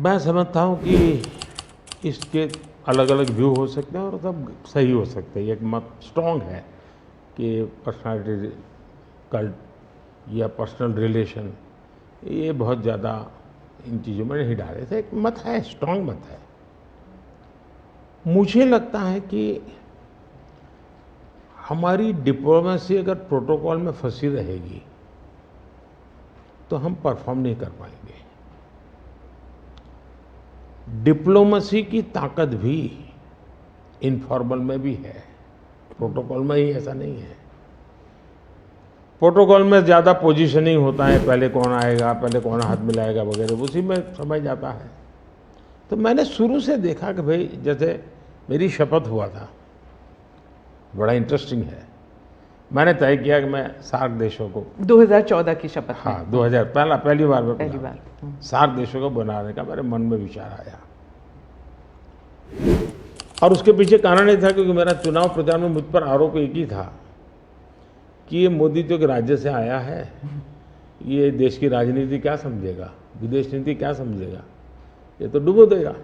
मैं समझता हूँ कि इसके अलग अलग व्यू हो सकते हैं और सब सही हो सकते हैं। एक मत स्ट्रॉन्ग है कि पर्सनालिटी कल्ट या पर्सनल रिलेशन ये बहुत ज़्यादा इन चीज़ों में नहीं डाले थे। एक मत है, स्ट्रॉन्ग मत है। मुझे लगता है कि हमारी डिप्लोमेसी अगर प्रोटोकॉल में फंसी रहेगी तो हम परफॉर्म नहीं कर पाएंगे। डिप्लोमेसी की ताकत भी इनफॉर्मल में भी है, प्रोटोकॉल में ही ऐसा नहीं है। प्रोटोकॉल में ज़्यादा पोजीशनिंग होता है, पहले कौन आएगा, पहले कौन हाथ मिलाएगा वगैरह, उसी में समझ जाता है। तो मैंने शुरू से देखा कि भाई जैसे मेरी शपथ हुआ था, बड़ा इंटरेस्टिंग है। मैंने तय किया कि मैं सार्क देशों को 2014 की शपथ में। हाँ 2000 पहली बार में पहली बार सार्क देशों को बनाने का मेरे मन में विचार आया। और उसके पीछे कारण ये था क्योंकि मेरा चुनाव प्रचार में मुझ पर आरोप एक ही था कि ये मोदी तो एक राज्य से आया है, ये देश की राजनीति क्या समझेगा, विदेश नीति क्या समझेगा, ये तो डुबो देगा।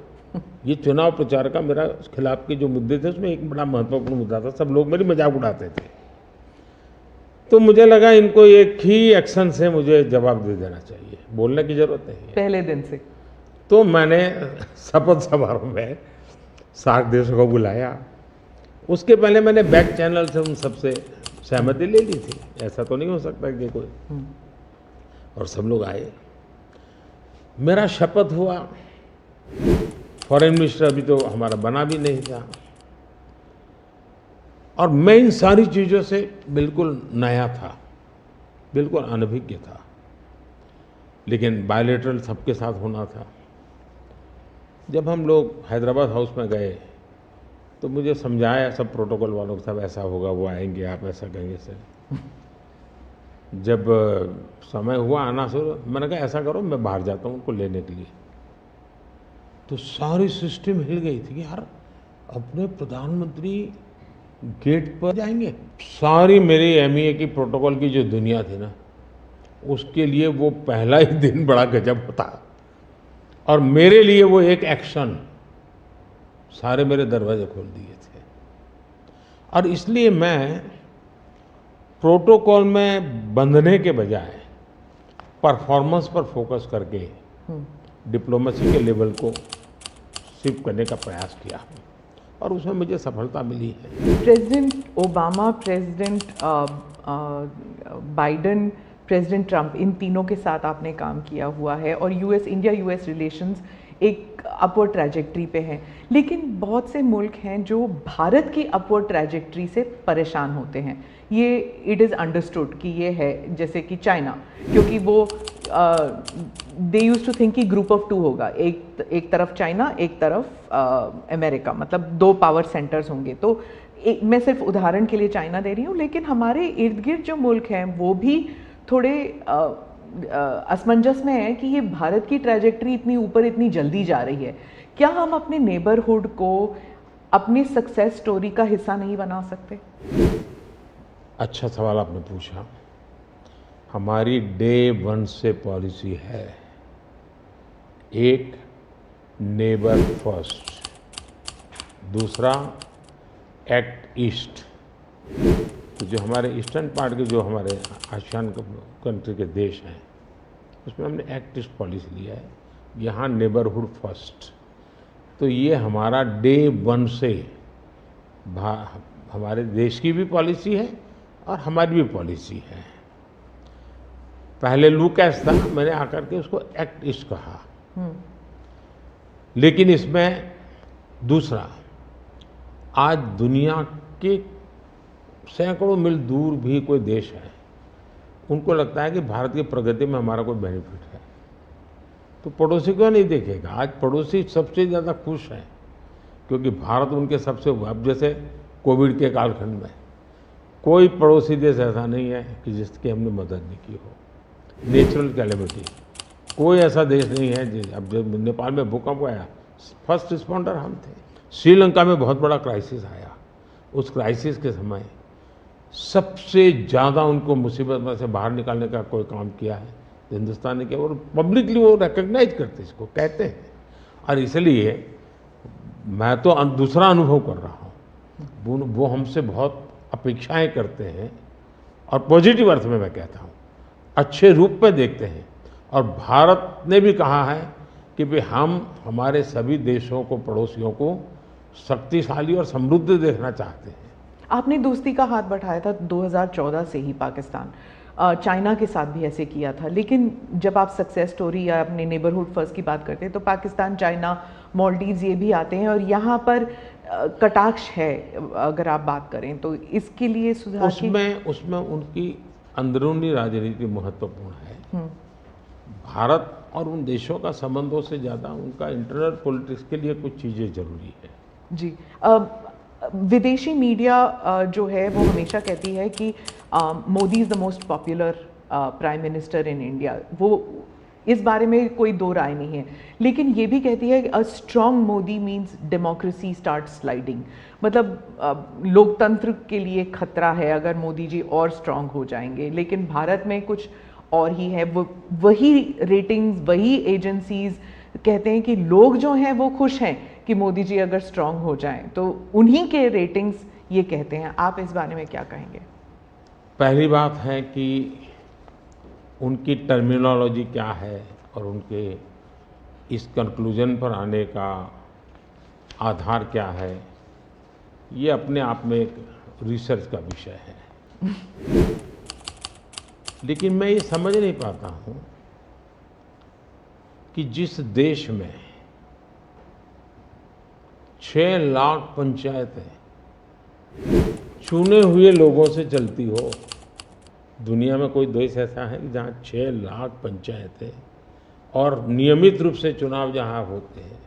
ये चुनाव प्रचार का मेरा खिलाफ के जो मुद्दे थे उसमें एक बड़ा महत्वपूर्ण मुद्दा था। सब लोग मेरी मजाक उड़ाते थे। तो मुझे लगा इनको एक ही एक्शन से मुझे जवाब दे देना चाहिए, बोलने की जरूरत नहीं है। पहले दिन से तो मैंने शपथ समारोह में सार्क देशों को बुलाया। उसके पहले मैंने बैक चैनल से उन सबसे सहमति ले ली थी, ऐसा तो नहीं हो सकता कि कोई, और सब लोग आए। मेरा शपथ हुआ। फॉरेन मिनिस्टर अभी तो हमारा बना भी नहीं था और मैं इन सारी चीज़ों से बिल्कुल नया था, बिल्कुल अनभिज्ञ था, लेकिन बायलैटरल सबके साथ होना था। जब हम लोग हैदराबाद हाउस में गए तो मुझे समझाया सब प्रोटोकॉल वालों को, सब ऐसा होगा, वो आएंगे, आप ऐसा कहेंगे सर। जब समय हुआ आना शुरू, मैंने कहा ऐसा करो मैं बाहर जाता हूँ उनको लेने के लिए। तो सारी सिस्टम हिल गई थी कि यार अपने प्रधानमंत्री गेट पर जाएंगे। सारी मेरी एमईए की प्रोटोकॉल की जो दुनिया थी ना, उसके लिए वो पहला ही दिन बड़ा गजब होता और मेरे लिए वो एक एक्शन सारे मेरे दरवाजे खोल दिए थे। और इसलिए मैं प्रोटोकॉल में बंधने के बजाय परफॉर्मेंस पर फोकस करके डिप्लोमेसी के लेवल को शिफ्ट करने का प्रयास किया और उसमें मुझे सफलता मिली है। President Obama, president Biden, president Trump, इन तीनों के साथ आपने काम किया हुआ है और इंडिया यूएस रिलेशंस एक अपवर्ड ट्रैजेक्टरी पे हैं। लेकिन बहुत से मुल्क हैं जो भारत की अपवर्ड ट्रैजेक्टरी से परेशान होते हैं। ये इट इज़ अंडरस्टूड कि ये है, जैसे कि चाइना, क्योंकि वो दे यूज टू थिंक कि ग्रुप ऑफ टू होगा, एक तरफ चाइना, एक तरफ अमेरिका, मतलब दो पावर सेंटर्स होंगे। तो मैं सिर्फ उदाहरण के लिए चाइना दे रही हूँ, लेकिन हमारे इर्द गिर्द जो मुल्क हैं वो भी थोड़े असमंजस में है कि ये भारत की ट्रैजेक्टरी इतनी ऊपर इतनी जल्दी जा रही है। क्या हम अपने नेबरहुड को अपनी सक्सेस स्टोरी का हिस्सा नहीं बना सकते? अच्छा सवाल आपने पूछा। हमारी डे वन से पॉलिसी है, एक नेबर फर्स्ट, दूसरा एक्ट ईस्ट। तो जो हमारे ईस्टर्न पार्ट के जो हमारे आसियान कंट्री के देश हैं उसमें हमने एक्ट ईस्ट पॉलिसी लिया है, यहाँ नेबरहुड फर्स्ट। तो ये हमारा डे वन से हमारे देश की भी पॉलिसी है और हमारी भी पॉलिसी है। पहले लूकैस था, मैंने आकर के उसको एक्ट ईस्ट कहा। लेकिन इसमें दूसरा, आज दुनिया के सैकड़ों मील दूर भी कोई देश है, उनको लगता है कि भारत की प्रगति में हमारा कोई बेनिफिट है, तो पड़ोसी को नहीं देखेगा। आज पड़ोसी सबसे ज़्यादा खुश हैं क्योंकि भारत उनके सबसे, अब जैसे कोविड के कालखंड में कोई पड़ोसी देश ऐसा नहीं है कि जिसकी हमने मदद नहीं की हो। नेचुरल कैलेमिटी, कोई ऐसा देश नहीं है। अब जब नेपाल में भूकंप आया, फर्स्ट रिस्पॉन्डर हम थे। श्रीलंका में बहुत बड़ा क्राइसिस आया, उस क्राइसिस के समय सबसे ज़्यादा उनको मुसीबत में से बाहर निकालने का कोई काम किया है हिंदुस्तान ने किया, और पब्लिकली वो रिकग्नाइज करते, इसको कहते हैं। और इसलिए मैं तो दूसरा अनुभव कर रहा हूँ, वो हमसे बहुत अपेक्षाएं करते हैं और पॉजिटिव अर्थ में मैं कहता हूँ, अच्छे रूप में देखते हैं। और भारत ने भी कहा है कि भाई हम हमारे सभी देशों को, पड़ोसियों को शक्तिशाली और समृद्ध देखना चाहते हैं। आपने दोस्ती का हाथ बढ़ाया था 2014 से ही पाकिस्तान, चाइना के साथ भी ऐसे किया था, लेकिन जब आप सक्सेस स्टोरी या अपने नेबरहुड फर्स्ट की बात करते हैं तो पाकिस्तान, चाइना, मालदीव्स ये भी आते हैं और यहाँ पर कटाक्ष है अगर आप बात करें तो। इसके लिए सुधार की उसमें उनकी अंदरूनी राजनीति महत्वपूर्ण है। भारत और उन देशों का संबंधों से ज़्यादा उनका इंटरनल पॉलिटिक्स के लिए कुछ चीज़ें जरूरी है। जी, विदेशी मीडिया जो है वो हमेशा कहती है कि Modi is the most popular prime minister in India. वो इस बारे में कोई दो राय नहीं है, लेकिन ये भी कहती है कि a strong Modi means democracy start sliding. मतलब लोकतंत्र के लिए खतरा है अगर मोदी जी और स्ट्रॉन्ग हो जाएंगे। लेकिन भारत में कुछ और ही है, वो वही रेटिंग्स, वही एजेंसीज कहते हैं कि लोग जो हैं वो खुश हैं कि मोदी जी अगर स्ट्रॉन्ग हो जाएं, तो उन्हीं के रेटिंग्स ये कहते हैं। आप इस बारे में क्या कहेंगे? पहली बात है कि उनकी टर्मिनोलॉजी क्या है और उनके इस कंक्लूजन पर आने का आधार क्या है, ये अपने आप में एक रिसर्च का विषय है। लेकिन मैं ये समझ नहीं पाता हूँ कि जिस देश में 6 लाख पंचायतें चुने हुए लोगों से चलती हो, दुनिया में कोई देश ऐसा है कि जहाँ 6 लाख पंचायतें और नियमित रूप से चुनाव जहाँ होते हैं,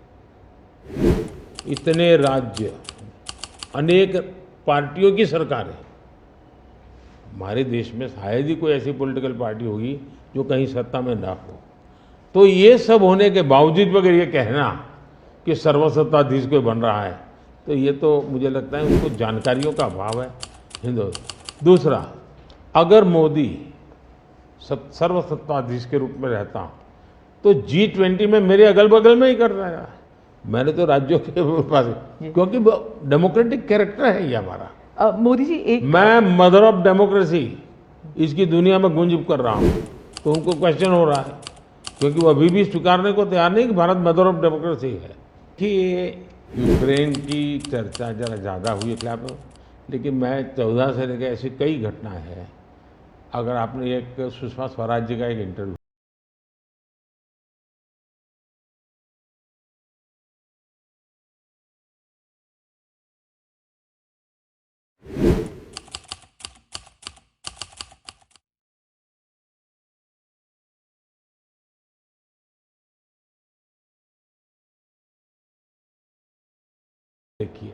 इतने राज्य, अनेक पार्टियों की सरकारें, हमारे देश में शायद ही कोई ऐसी पॉलिटिकल पार्टी होगी जो कहीं सत्ता में ना हो। तो ये सब होने के बावजूद अगर ये कहना कि सर्वसत्ताधीश कोई बन रहा है, तो ये तो मुझे लगता है उनको जानकारियों का अभाव है हिंदू। दूसरा, अगर मोदी सर्वसत्ताधीश के रूप में रहता तो G20 में मेरे अगल बगल में ही कर रहा है। मैंने तो राज्यों के पास, क्योंकि डेमोक्रेटिक कैरेक्टर है ये हमारा। मोदी जी मैं मदर ऑफ डेमोक्रेसी इसकी दुनिया में गुंज कर रहा हूँ, तो उनको क्वेश्चन हो रहा है, क्योंकि वो अभी भी स्वीकारने को तैयार नहीं कि भारत मदर ऑफ डेमोक्रेसी है। कि यूक्रेन की चर्चा जरा ज़्यादा हुई खिलाफ, लेकिन मैं 14 से लेकर ऐसी कई घटनाएं हैं। अगर आपने एक सुषमा स्वराज जी का एक इंटरव्यू देखिए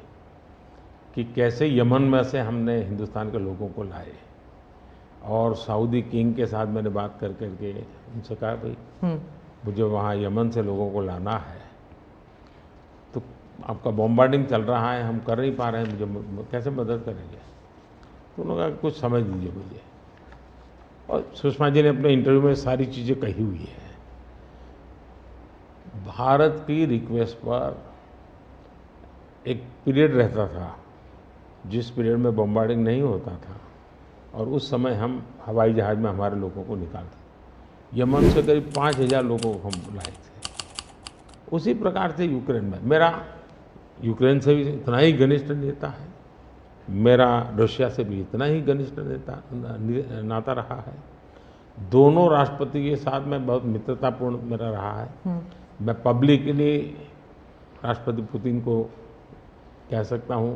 कि कैसे यमन में से हमने हिंदुस्तान के लोगों को लाए, और सऊदी किंग के साथ मैंने बात कर करके उनसे कहा भाई मुझे वहाँ यमन से लोगों को लाना है, तो आपका बॉम्बार्डिंग चल रहा है, हम कर नहीं पा रहे हैं, मुझे कैसे मदद करेंगे? तो उन्होंने कहा कुछ समझ लीजिए मुझे। और सुषमा जी ने अपने इंटरव्यू में सारी चीज़ें कही हुई है। भारत की रिक्वेस्ट पर एक पीरियड रहता था जिस पीरियड में बॉम्बार्डिंग नहीं होता था, और उस समय हम हवाई जहाज़ में हमारे लोगों को निकालते। यमन से करीब 5,000 लोगों को हम लाए थे। उसी प्रकार से यूक्रेन में, मेरा यूक्रेन से भी इतना ही घनिष्ठ नेता है, मेरा रशिया से भी इतना ही घनिष्ठ नाता रहा है। दोनों राष्ट्रपति के साथ में बहुत मित्रतापूर्ण मेरा रहा है। मैं पब्लिकली राष्ट्रपति पुतिन को कह सकता हूँ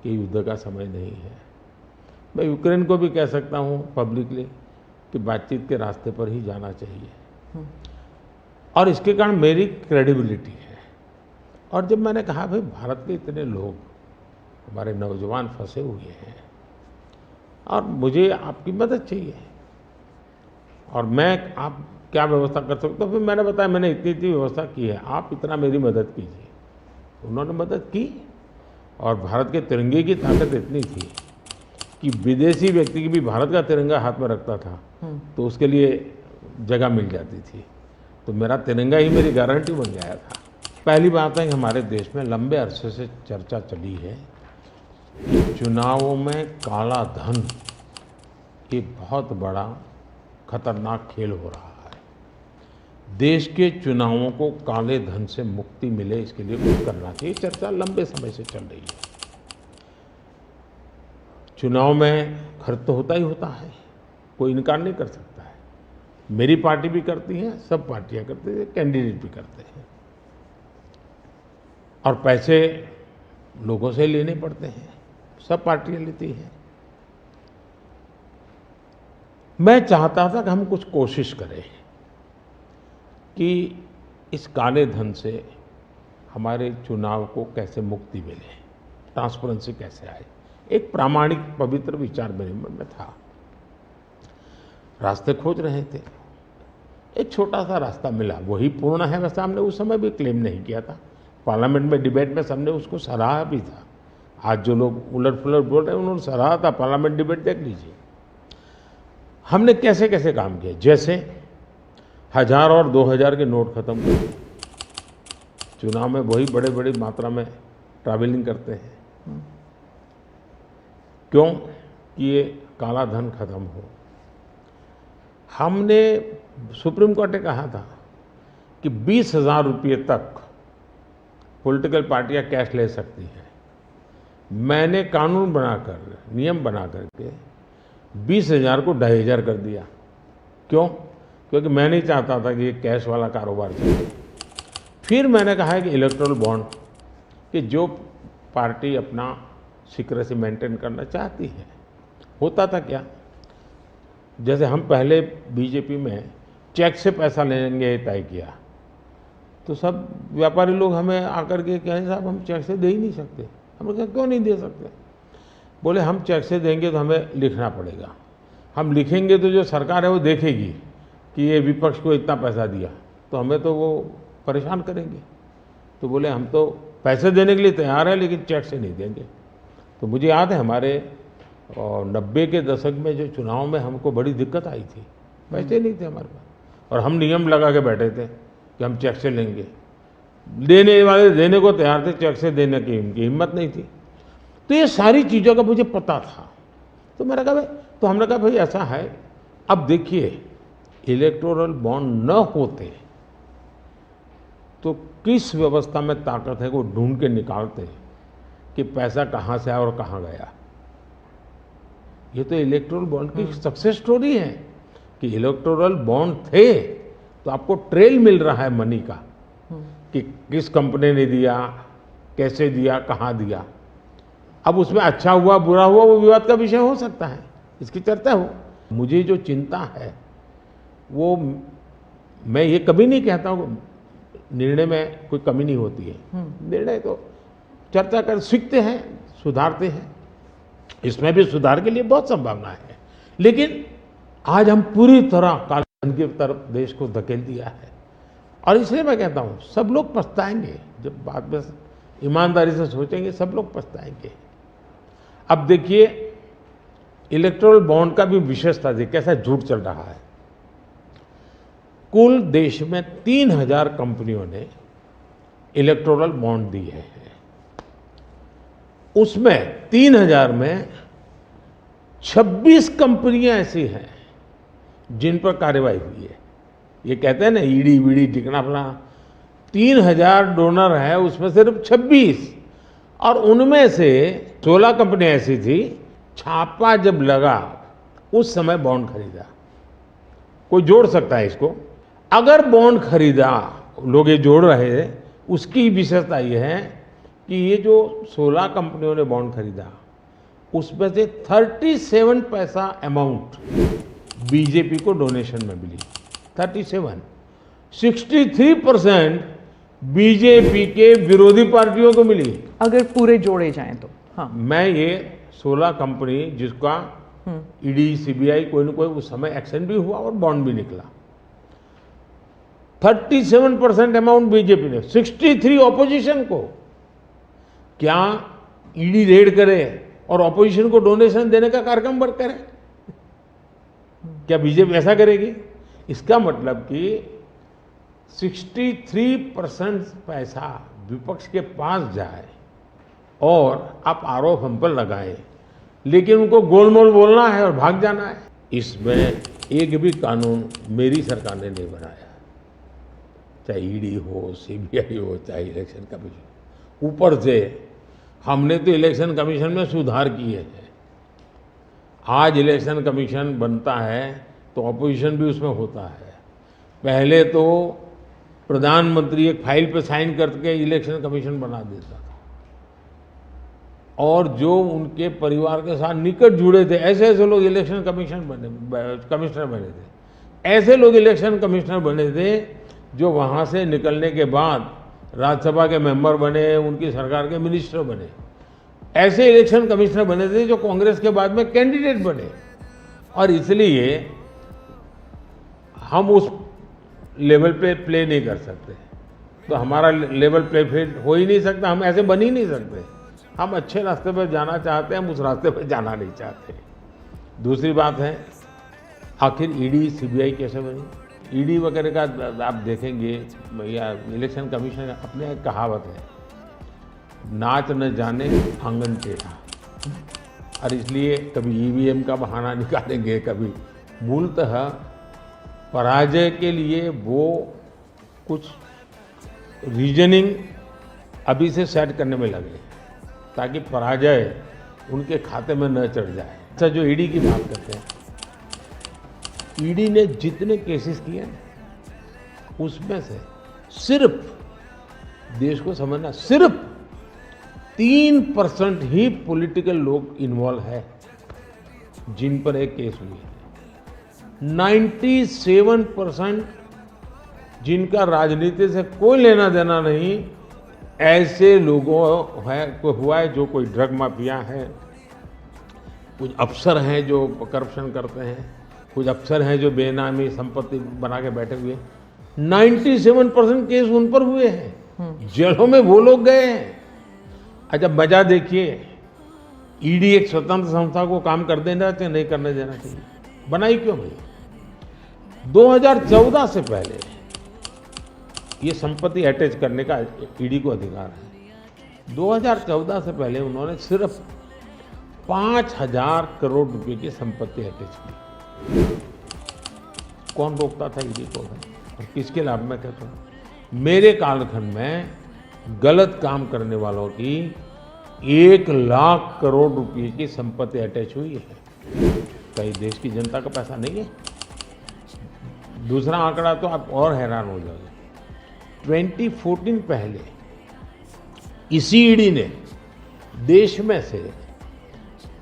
कि युद्ध का समय नहीं है। मैं यूक्रेन को भी कह सकता हूँ पब्लिकली कि बातचीत के रास्ते पर ही जाना चाहिए, और इसके कारण मेरी क्रेडिबिलिटी है। और जब मैंने कहा भाई भारत के इतने लोग, हमारे नौजवान फंसे हुए हैं और मुझे आपकी मदद चाहिए, और मैं आप क्या व्यवस्था कर सकते हो? फिर मैंने बताया मैंने इतनी व्यवस्था की है, आप इतना मेरी मदद कीजिए। उन्होंने मदद की, और भारत के तिरंगे की ताकत इतनी थी कि विदेशी व्यक्ति की भी भारत का तिरंगा हाथ में रखता था तो उसके लिए जगह मिल जाती थी। तो मेरा तिरंगा ही मेरी गारंटी बन गया था। पहली बात है कि हमारे देश में लंबे अरसे से चर्चा चली है कि चुनावों में काला धन एक बहुत बड़ा खतरनाक खेल हो रहा है। देश के चुनावों को काले धन से मुक्ति मिले, इसके लिए कुछ करना चाहिए। चर्चा लंबे समय से चल रही है। चुनाव में खर्च तो होता ही होता है, कोई इनकार नहीं कर सकता है। मेरी पार्टी भी करती है, सब पार्टियां करती हैं, कैंडिडेट भी करते हैं, और पैसे लोगों से लेने पड़ते हैं, सब पार्टियां लेती हैं। मैं चाहता था कि हम कुछ कोशिश करें कि इस काले धन से हमारे चुनाव को कैसे मुक्ति मिले, ट्रांसपेरेंसी कैसे आए। एक प्रामाणिक पवित्र विचार मेरे मन में था। रास्ते खोज रहे थे, एक छोटा सा रास्ता मिला, वही पूर्ण है। वैसे हमने उस समय भी क्लेम नहीं किया था, पार्लियामेंट में डिबेट में सबने उसको सराहा भी था। आज जो लोग उलट पुलट बोल रहे हैं उन्होंने सराहा था, पार्लियामेंट डिबेट देख लीजिए। हमने कैसे कैसे काम किए, जैसे 1000 और 2000 के नोट खत्म कर। चुनाव में वही बड़े बड़ी मात्रा में ट्रैवलिंग करते हैं, क्यों कि ये काला धन खत्म हो। हमने सुप्रीम कोर्ट ने कहा था कि 20,000 रुपये तक पॉलिटिकल पार्टियां कैश ले सकती हैं। मैंने कानून बनाकर, नियम बना करके 20,000 को 2,500 कर दिया। क्यों? क्योंकि मैं नहीं चाहता था कि ये कैश वाला कारोबार चले। फिर मैंने कहा है कि इलेक्टोरल बॉन्ड, कि जो पार्टी अपना सीक्रेसी मेंटेन करना चाहती है। होता था क्या, जैसे हम पहले बीजेपी में चेक से पैसा लेंगे तय किया, तो सब व्यापारी लोग हमें आकर के कहें साहब हम चेक से दे ही नहीं सकते। हमने कहा क्यों नहीं दे सकते? बोले हम चेक से देंगे तो हमें लिखना पड़ेगा, हम लिखेंगे तो जो सरकार है वो देखेगी कि ये विपक्ष को इतना पैसा दिया, तो हमें तो वो परेशान करेंगे। तो बोले हम तो पैसे देने के लिए तैयार हैं लेकिन चेक से नहीं देंगे। तो मुझे याद है हमारे 90 के दशक में जो चुनाव में हमको बड़ी दिक्कत आई थी, पैसे नहीं थे हमारे पास, और हम नियम लगा के बैठे थे कि हम चेक से लेंगे। देने वाले देने को तैयार थे, चेक से देने की उनकी हिम्मत नहीं थी। तो ये सारी चीज़ों का मुझे पता था। तो मैंने कहा भाई, तो हमने कहा भाई ऐसा है, अब देखिए इलेक्टोरल बॉन्ड न होते तो किस व्यवस्था में ताकत है वो ढूंढ के निकालते कि पैसा कहाँ से आया और कहाँ गया। ये तो इलेक्टोरल बॉन्ड की सक्सेस स्टोरी है कि इलेक्टोरल बॉन्ड थे तो आपको ट्रेल मिल रहा है मनी का, कि किस कंपनी ने दिया, कैसे दिया, कहाँ दिया। अब उसमें अच्छा हुआ बुरा हुआ वो विवाद का विषय हो सकता है, इसकी चर्चा हो। मुझे जो चिंता है वो, मैं ये कभी नहीं कहता हूँ निर्णय में कोई कमी नहीं होती है, निर्णय तो चर्चा कर सीखते हैं, सुधारते हैं, इसमें भी सुधार के लिए बहुत संभावना है। लेकिन आज हम पूरी तरह काले धन की तरफ देश को धकेल दिया है, और इसलिए मैं कहता हूँ सब लोग पछताएंगे। जब बाद में ईमानदारी से सोचेंगे सब लोग पछताएंगे। अब देखिए इलेक्टोरल बॉन्ड का भी विशेषता थी, कैसा झूठ चल रहा है। कुल देश में 3,000 कंपनियों ने इलेक्टोरल बॉन्ड दिए हैं। उसमें 3,000 में 26 कंपनियां ऐसी हैं जिन पर कार्रवाई हुई है। ये कहते हैं ना ईडी वीडी टिकना फला, 3,000 डोनर है, उसमें सिर्फ 26, और उनमें से 16 कंपनियां ऐसी थी, छापा जब लगा उस समय बॉन्ड खरीदा। कोई जोड़ सकता है इसको, अगर बॉन्ड खरीदा, लोग ये जोड़ रहे हैं, उसकी विशेषता ये है कि ये जो 16 कंपनियों ने बॉन्ड खरीदा उसमें से 37 पैसा अमाउंट बीजेपी को डोनेशन में मिली। 37, 63% बीजेपी के विरोधी पार्टियों को मिली, अगर पूरे जोड़े जाएं तो। हाँ, मैं ये 16 कंपनी जिसका ईडी सीबीआई कोई न कोई उस समय एक्शन भी हुआ और बॉन्ड भी निकला। 37% अमाउंट बीजेपी ने, 63 ऑपोजिशन को। क्या ईडी रेड करे और ऑपोजिशन को डोनेशन देने का कार्यक्रम वर्क करे? क्या बीजेपी ऐसा करेगी? इसका मतलब कि 63% पैसा विपक्ष के पास जाए और आप आरोप हम पर लगाएं, लेकिन उनको गोलमोल बोलना है और भाग जाना है। इसमें एक भी कानून मेरी सरकार ने नहीं बनाया, चाहे ईडी हो, सीबीआई हो, चाहे इलेक्शन कमीशन। ऊपर से हमने तो इलेक्शन कमीशन में सुधार किए हैं। आज इलेक्शन कमीशन बनता है तो अपोजिशन भी उसमें होता है। पहले तो प्रधानमंत्री एक फाइल पे साइन करके इलेक्शन कमीशन बना देता था, और जो उनके परिवार के साथ निकट जुड़े थे ऐसे ऐसे लोग इलेक्शन कमिश्नर बने थे। ऐसे लोग इलेक्शन कमिश्नर बने थे जो वहाँ से निकलने के बाद राज्यसभा के मेंबर बने, उनकी सरकार के मिनिस्टर बने। ऐसे इलेक्शन कमिश्नर बने थे जो कांग्रेस के बाद में कैंडिडेट बने, और इसलिए हम उस लेवल पे प्ले नहीं कर सकते। तो हमारा लेवल प्ले फील्ड हो ही नहीं सकता, हम ऐसे बन ही नहीं सकते। हम अच्छे रास्ते पर जाना चाहते हैं, हम उस रास्ते पर जाना नहीं चाहते। दूसरी बात है, आखिर ईडी सीबीआई कैसे बनी? ईडी वगैरह का आप देखेंगे या इलेक्शन कमीशन, अपने एक कहावत है, नाच न जाने आंगन टेढ़ा, और इसलिए कभी ईवीएम का बहाना निकालेंगे, कभी मूलतः पराजय के लिए वो कुछ रीजनिंग अभी से सेट करने में लगे ताकि पराजय उनके खाते में न चढ़ जाए। अच्छा, जो ईडी की बात करते हैं, ईडी ने जितने केसेस किए ना, उसमें से सिर्फ, देश को समझना, सिर्फ 3% ही पॉलिटिकल लोग इन्वॉल्व है जिन पर एक केस हुई है। 97% जिनका राजनीति से कोई लेना देना नहीं, ऐसे लोगों है को हुआ है जो कोई ड्रग माफिया है, कुछ अफसर हैं जो करप्शन करते हैं, कुछ अफसर हैं जो बेनामी संपत्ति बना के बैठे हुए। 97% केस उन पर हुए हैं, जेलों में वो लोग गए हैं। अच्छा, मजा देखिए, ईडी एक स्वतंत्र संस्था को काम कर देना चाहिए, नहीं करने देना चाहिए, बनाई क्यों भाई? 2014 से पहले ये संपत्ति अटैच करने का ईडी को अधिकार है। 2014 से पहले उन्होंने सिर्फ 5,000 करोड़ रुपए की संपत्ति अटैच की। कौन रोकता था ईडी को? और किसके लाभ में कहता हूं? मेरे कालखंड में गलत काम करने वालों की 1 लाख करोड़ रुपए की संपत्ति अटैच हुई है। कई देश की जनता का पैसा नहीं है। दूसरा आंकड़ा तो आप और हैरान हो जाओगे। 2014 पहले इसी ईडी ने देश में से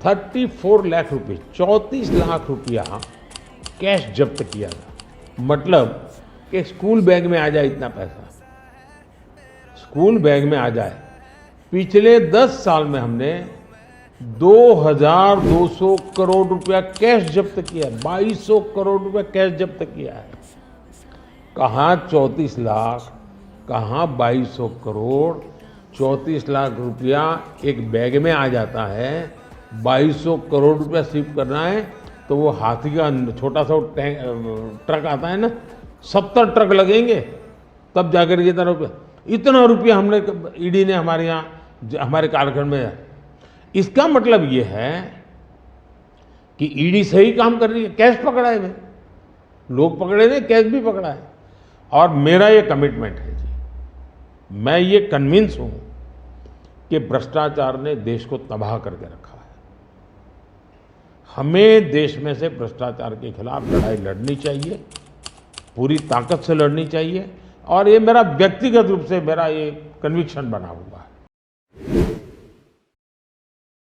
34 लाख रुपए, 34 लाख रुपया कैश जब्त किया था। मतलब कि स्कूल बैग में आ जाए इतना पैसा, स्कूल बैग में आ जाए। पिछले 10 साल में हमने 2,200 करोड़ रुपया कैश जब्त किया है, 2,200 करोड़ रुपया कैश जब्त किया है। कहाँ 34 लाख, कहाँ 2,200 करोड़। 34 लाख रुपया एक बैग में आ जाता है, 2,200 करोड़ रुपया सीव करना है तो वो हाथी का छोटा सा ट्रक आता है ना, 70 ट्रक लगेंगे तब जाकर इतना रुपया हमने ईडी ने हमारे यहाँ हमारे कालखंड में। इसका मतलब ये है कि ईडी सही काम कर रही है। कैश पकड़ा है भाई, लोग पकड़े नहीं, कैश भी पकड़ा है। और मेरा ये कमिटमेंट है जी, मैं ये कन्विंस हूं कि भ्रष्टाचार ने देश को तबाह करके रखा है। हमें देश में से भ्रष्टाचार के खिलाफ लड़ाई लड़नी चाहिए, पूरी ताकत से लड़नी चाहिए, और ये मेरा व्यक्तिगत रूप से मेरा ये कन्विक्शन बना हुआ है।